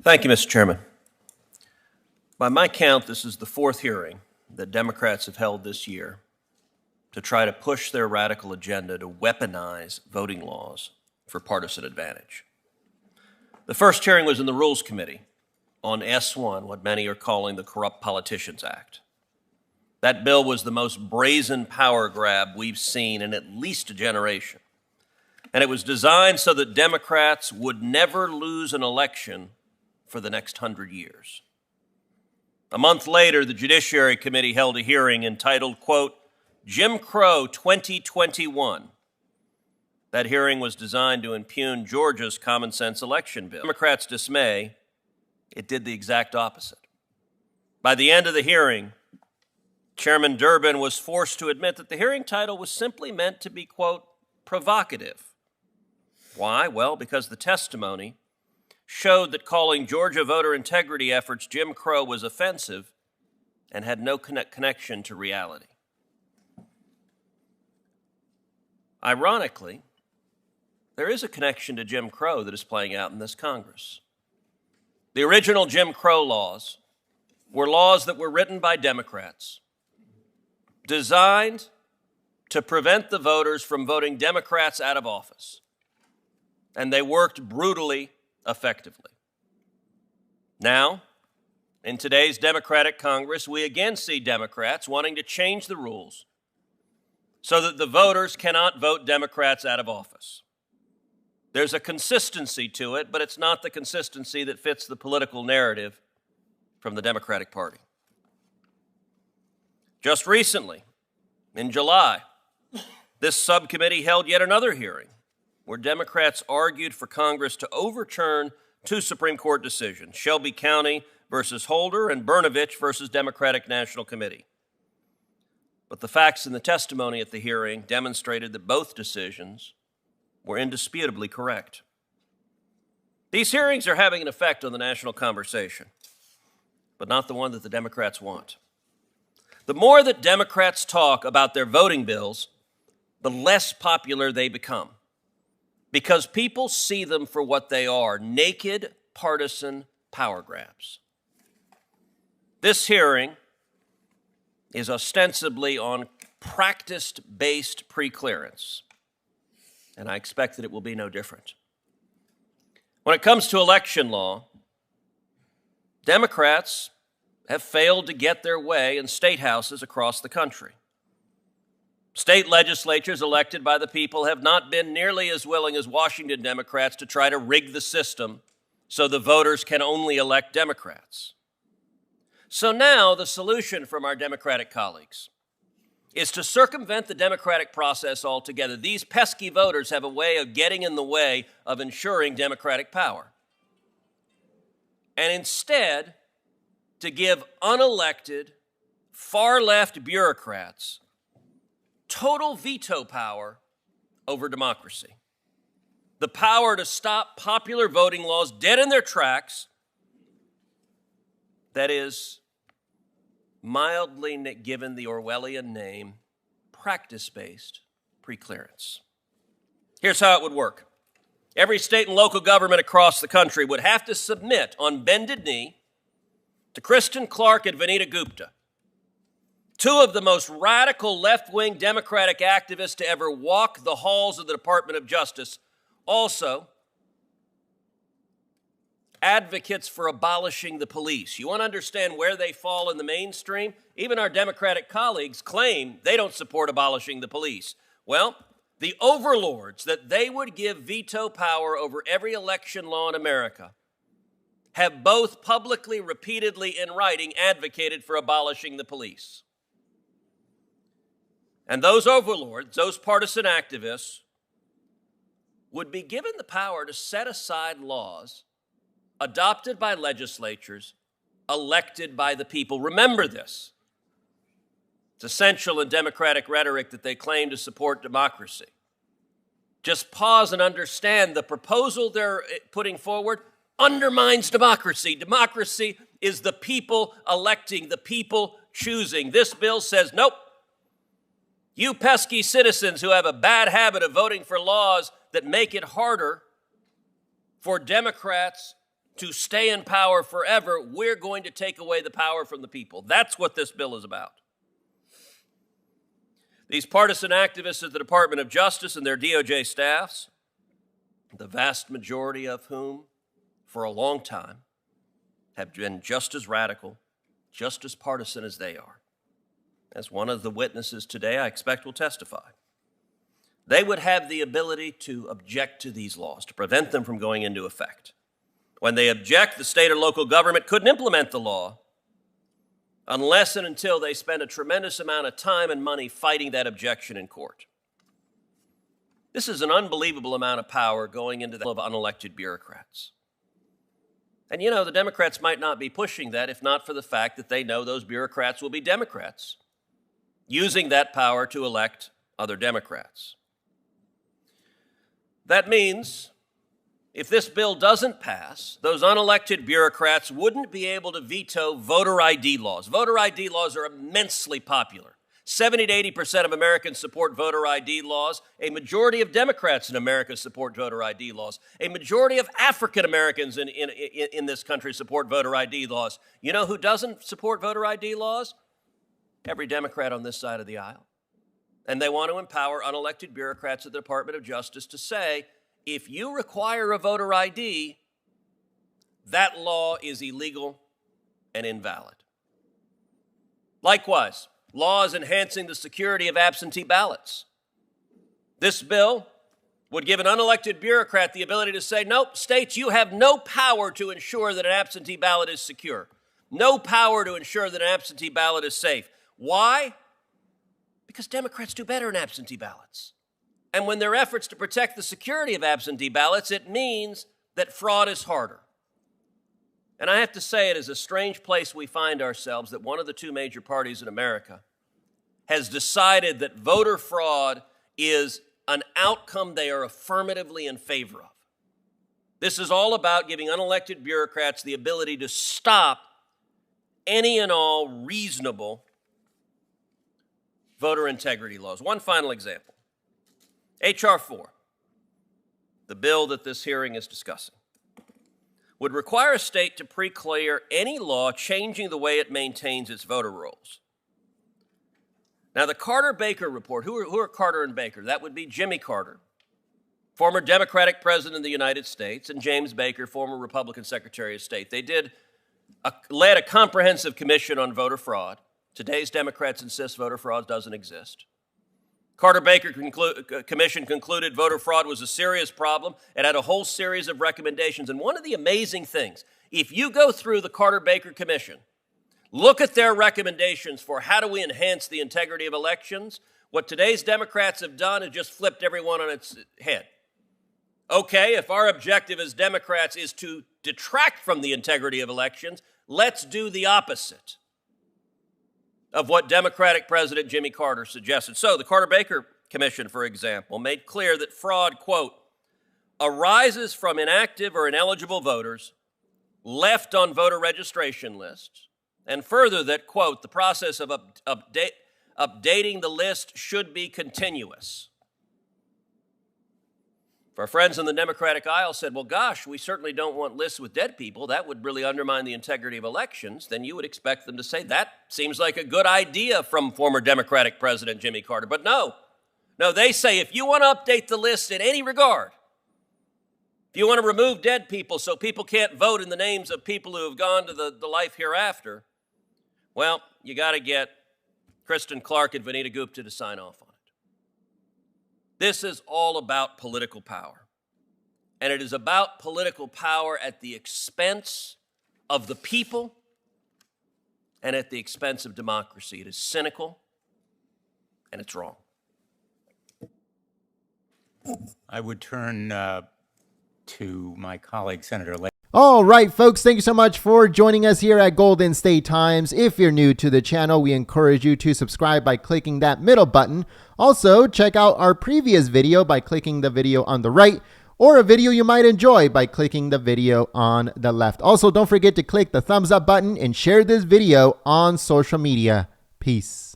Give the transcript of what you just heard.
Thank you, Mr. Chairman. By my count, this is the fourth hearing that Democrats have held this year to try to push their radical agenda to weaponize voting laws for partisan advantage. The first hearing was in the Rules Committee on S1, what many are calling the Corrupt Politicians Act. That bill was the most brazen power grab we've seen in at least a generation. And it was designed so that Democrats would never lose an election for the next 100 years. A month later, the Judiciary Committee held a hearing entitled, quote, Jim Crow 2021. That hearing was designed to impugn Georgia's common sense election bill. Democrats' dismay, it did the exact opposite. By the end of the hearing, Chairman Durbin was forced to admit that the hearing title was simply meant to be, quote, provocative. Why? Well, because the testimony showed that calling Georgia voter integrity efforts Jim Crow was offensive and had no connection to reality. Ironically, there is a connection to Jim Crow that is playing out in this Congress. The original Jim Crow laws were laws that were written by Democrats, designed to prevent the voters from voting Democrats out of office. And they worked brutally effectively. Now, in today's Democratic Congress, we again see Democrats wanting to change the rules so that the voters cannot vote Democrats out of office. There's a consistency to it, but it's not the consistency that fits the political narrative from the Democratic Party. Just recently, in July, this subcommittee held yet another hearing where Democrats argued for Congress to overturn two Supreme Court decisions, Shelby County versus Holder and Brnovich versus Democratic National Committee. But the facts in the testimony at the hearing demonstrated that both decisions were indisputably correct. These hearings are having an effect on the national conversation, but not the one that the Democrats want. The more that Democrats talk about their voting bills, the less popular they become, because people see them for what they are, naked partisan power grabs. This hearing is ostensibly on practice-based preclearance, and I expect that it will be no different. When it comes to election law, Democrats have failed to get their way in state houses across the country. State legislatures elected by the people have not been nearly as willing as Washington Democrats to try to rig the system so the voters can only elect Democrats. So now the solution from our Democratic colleagues is to circumvent the democratic process altogether. These pesky voters have a way of getting in the way of ensuring democratic power. And instead, to give unelected, far-left bureaucrats total veto power over democracy. The power to stop popular voting laws dead in their tracks, that is, mildly given the Orwellian name, practice-based preclearance. Here's how it would work. Every state and local government across the country would have to submit on bended knee to Kristen Clark and Vanita Gupta, two of the most radical left-wing Democratic activists to ever walk the halls of the Department of Justice, also advocates for abolishing the police. You want to understand where they fall in the mainstream? Even our Democratic colleagues claim they don't support abolishing the police. Well, the overlords that they would give veto power over every election law in America have both publicly, repeatedly, in writing, advocated for abolishing the police. And those overlords, those partisan activists, would be given the power to set aside laws adopted by legislatures, elected by the people. Remember this. It's essential in Democratic rhetoric that they claim to support democracy. Just pause and understand the proposal they're putting forward undermines democracy. Democracy is the people electing, the people choosing. This bill says, nope. You pesky citizens who have a bad habit of voting for laws that make it harder for Democrats to stay in power forever, we're going to take away the power from the people. That's what this bill is about. These partisan activists at the Department of Justice and their DOJ staffs, the vast majority of whom, for a long time, have been just as radical, just as partisan as they are. As one of the witnesses today, I expect, will testify. They would have the ability to object to these laws, to prevent them from going into effect. When they object, the state or local government couldn't implement the law unless and until they spend a tremendous amount of time and money fighting that objection in court. This is an unbelievable amount of power going into the hands of unelected bureaucrats. And you know, the Democrats might not be pushing that if not for the fact that they know those bureaucrats will be Democrats, using that power to elect other Democrats. That means if this bill doesn't pass, those unelected bureaucrats wouldn't be able to veto voter ID laws. Voter ID laws are immensely popular. 70 to 80% of Americans support voter ID laws. A majority of Democrats in America support voter ID laws. A majority of African Americans in this country support voter ID laws. You know who doesn't support voter ID laws? Every Democrat on this side of the aisle. And they want to empower unelected bureaucrats at the Department of Justice to say, if you require a voter ID, that law is illegal and invalid. Likewise, laws enhancing the security of absentee ballots. This bill would give an unelected bureaucrat the ability to say, nope, states, you have no power to ensure that an absentee ballot is secure. No power to ensure that an absentee ballot is safe. Why? Because Democrats do better in absentee ballots. And when there are efforts to protect the security of absentee ballots, it means that fraud is harder. And I have to say, it is a strange place we find ourselves that one of the two major parties in America has decided that voter fraud is an outcome they are affirmatively in favor of. This is all about giving unelected bureaucrats the ability to stop any and all reasonable voter integrity laws. One final example. H.R. 4, the bill that this hearing is discussing, would require a state to pre-clear any law changing the way it maintains its voter rolls. Now, the Carter-Baker report, who are Carter and Baker? That would be Jimmy Carter, former Democratic president of the United States, and James Baker, former Republican Secretary of State. They led a comprehensive commission on voter fraud. Today's Democrats insist voter fraud doesn't exist. Carter-Baker Commission concluded voter fraud was a serious problem. It had a whole series of recommendations. And one of the amazing things, if you go through the Carter-Baker Commission, look at their recommendations for how do we enhance the integrity of elections, what today's Democrats have done is just flipped everyone on its head. Okay, if our objective as Democrats is to detract from the integrity of elections, let's do the opposite of what Democratic President Jimmy Carter suggested. So the Carter-Baker Commission, for example, made clear that fraud, quote, arises from inactive or ineligible voters left on voter registration lists, and further that, quote, the process of updating the list should be continuous. Our friends in the Democratic aisle said, well, gosh, we certainly don't want lists with dead people. That would really undermine the integrity of elections. Then you would expect them to say, that seems like a good idea from former Democratic President Jimmy Carter. But no, they say if you want to update the list in any regard, if you want to remove dead people so people can't vote in the names of people who have gone to the life hereafter, well, you got to get Kristen Clark and Vanita Gupta to sign off on it. This is all about political power. And it is about political power at the expense of the people and at the expense of democracy. It is cynical and it's wrong. I would turn to my colleague, Senator Lake. All right, folks, thank you so much for joining us here at Golden State Times. If you're new to the channel, we encourage you to subscribe by clicking that middle button. Also, check out our previous video by clicking the video on the right, or a video you might enjoy by clicking the video on the left. Also, don't forget to click the thumbs up button and share this video on social media. Peace.